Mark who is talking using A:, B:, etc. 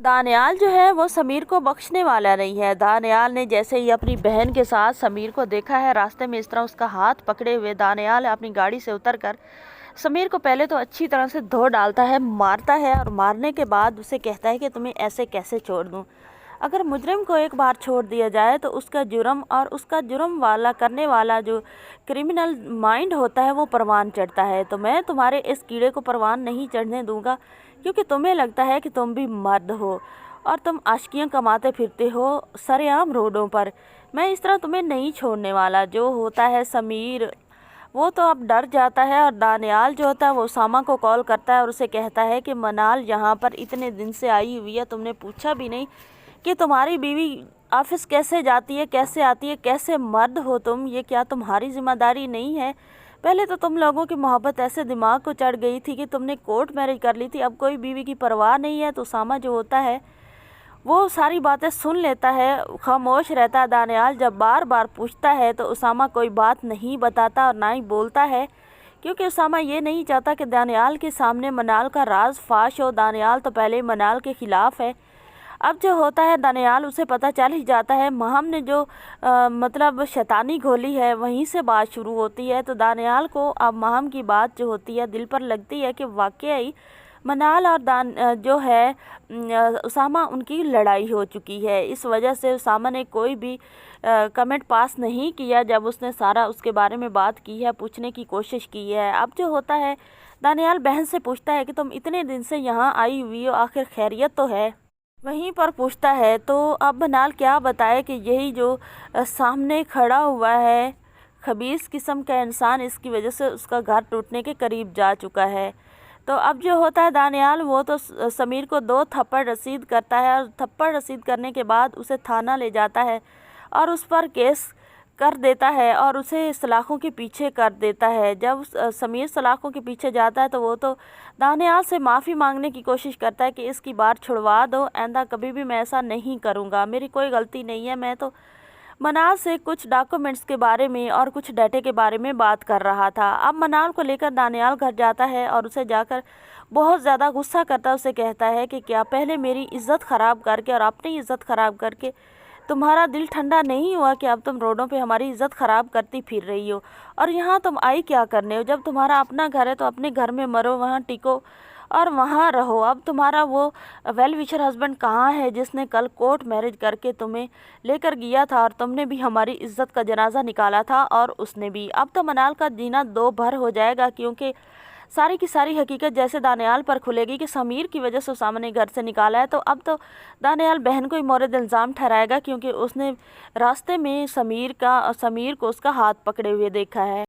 A: دانیال جو ہے وہ سمیر کو بخشنے والا نہیں ہے۔ دانیال نے جیسے ہی اپنی بہن کے ساتھ سمیر کو دیکھا ہے، راستے میں اس طرح اس کا ہاتھ پکڑے ہوئے دانیال اپنی گاڑی سے اتر کر سمیر کو پہلے تو اچھی طرح سے دھو ڈالتا ہے، مارتا ہے، اور مارنے کے بعد اسے کہتا ہے کہ تمہیں ایسے کیسے چھوڑ دوں؟ اگر مجرم کو ایک بار چھوڑ دیا جائے تو اس کا جرم اور اس کا جرم والا کرنے والا جو کرمنل مائنڈ ہوتا ہے وہ پروان چڑھتا ہے۔ تو میں تمہارے اس کیڑے کو پروان نہیں چڑھنے دوں گا، کیونکہ تمہیں لگتا ہے کہ تم بھی مرد ہو اور تم عاشقیاں کماتے پھرتے ہو سرعام روڈوں پر۔ میں اس طرح تمہیں نہیں چھوڑنے والا۔ جو ہوتا ہے سمیر وہ تو اب ڈر جاتا ہے، اور دانیال جو ہوتا ہے وہ اسامہ کو کال کرتا ہے اور اسے کہتا ہے کہ منال یہاں پر اتنے دن سے آئی ہوئی ہے، تم نے پوچھا بھی نہیں کہ تمہاری بیوی آفس کیسے جاتی ہے، کیسے آتی ہے، کیسے مرد ہو تم، یہ کیا تمہاری ذمہ داری نہیں ہے؟ پہلے تو تم لوگوں کی محبت ایسے دماغ کو چڑھ گئی تھی کہ تم نے کورٹ میرج کر لی تھی، اب کوئی بیوی کی پرواہ نہیں ہے۔ تو اسامہ جو ہوتا ہے وہ ساری باتیں سن لیتا ہے، خاموش رہتا ہے۔ دانیال جب بار بار پوچھتا ہے تو اسامہ کوئی بات نہیں بتاتا اور نہ ہی بولتا ہے، کیونکہ اسامہ یہ نہیں چاہتا کہ دانیال کے سامنے منال کا راز فاش ہو۔ دانیال تو پہلے منال کے خلاف ہے۔ اب جو ہوتا ہے دانیال اسے پتہ چل ہی جاتا ہے، مہم نے جو مطلب شیطانی گھولی ہے وہیں سے بات شروع ہوتی ہے۔ تو دانیال کو اب مہم کی بات جو ہوتی ہے دل پر لگتی ہے کہ واقعی منال اور جو ہے اسامہ ان کی لڑائی ہو چکی ہے۔ اس وجہ سے اسامہ نے کوئی بھی کمنٹ پاس نہیں کیا جب اس نے سارا اس کے بارے میں بات کی ہے، پوچھنے کی کوشش کی ہے۔ اب جو ہوتا ہے دانیال بہن سے پوچھتا ہے کہ تم اتنے دن سے یہاں آئی ہوئی ہو، آخر خیریت تو ہے؟ وہیں پر پوچھتا ہے تو اب منال کیا بتائے کہ یہی جو سامنے کھڑا ہوا ہے خبیث قسم کا انسان، اس کی وجہ سے اس کا گھر ٹوٹنے کے قریب جا چکا ہے۔ تو اب جو ہوتا ہے دانیال وہ تو سمیر کو 2 تھپڑ رسید کرتا ہے، اور تھپڑ رسید کرنے کے بعد اسے تھانہ لے جاتا ہے اور اس پر کیس کر دیتا ہے اور اسے سلاخوں کے پیچھے کر دیتا ہے۔ جب سمیر سلاخوں کے پیچھے جاتا ہے تو وہ تو دانیال سے معافی مانگنے کی کوشش کرتا ہے کہ اس کی بار چھڑوا دو، آئندہ کبھی بھی میں ایسا نہیں کروں گا، میری کوئی غلطی نہیں ہے، میں تو منال سے کچھ ڈاکومنٹس کے بارے میں اور کچھ ڈیٹے کے بارے میں بات کر رہا تھا۔ اب منال کو لے کر دانیال گھر جاتا ہے اور اسے جا کر بہت زیادہ غصہ کرتا ہے، اسے کہتا ہے کہ کیا پہلے میری عزت خراب کر کے اور اپنی عزت خراب کر کے تمہارا دل ٹھنڈا نہیں ہوا کہ اب تم روڈوں پہ ہماری عزت خراب کرتی پھر رہی ہو، اور یہاں تم آئی کیا کرنے ہو؟ جب تمہارا اپنا گھر ہے تو اپنے گھر میں مرو، وہاں ٹکو اور وہاں رہو۔ اب تمہارا وہ ویل وشر ہسبینڈ کہاں ہے جس نے کل کورٹ میرج کر کے تمہیں لے کر گیا تھا، اور تم نے بھی ہماری عزت کا جنازہ نکالا تھا اور اس نے بھی؟ اب تو منال کا جینا 2 بھر ہو جائے گا، کیونکہ ساری کی ساری حقیقت جیسے دانیال پر کھلے گی کہ سمیر کی وجہ سے اسامہ نے گھر سے نکالا ہے۔ تو اب تو دانیال بہن کو ہی مورد الزام ٹھہرائے گا، کیونکہ اس نے راستے میں سمیر کو اس کا ہاتھ پکڑے ہوئے دیکھا ہے۔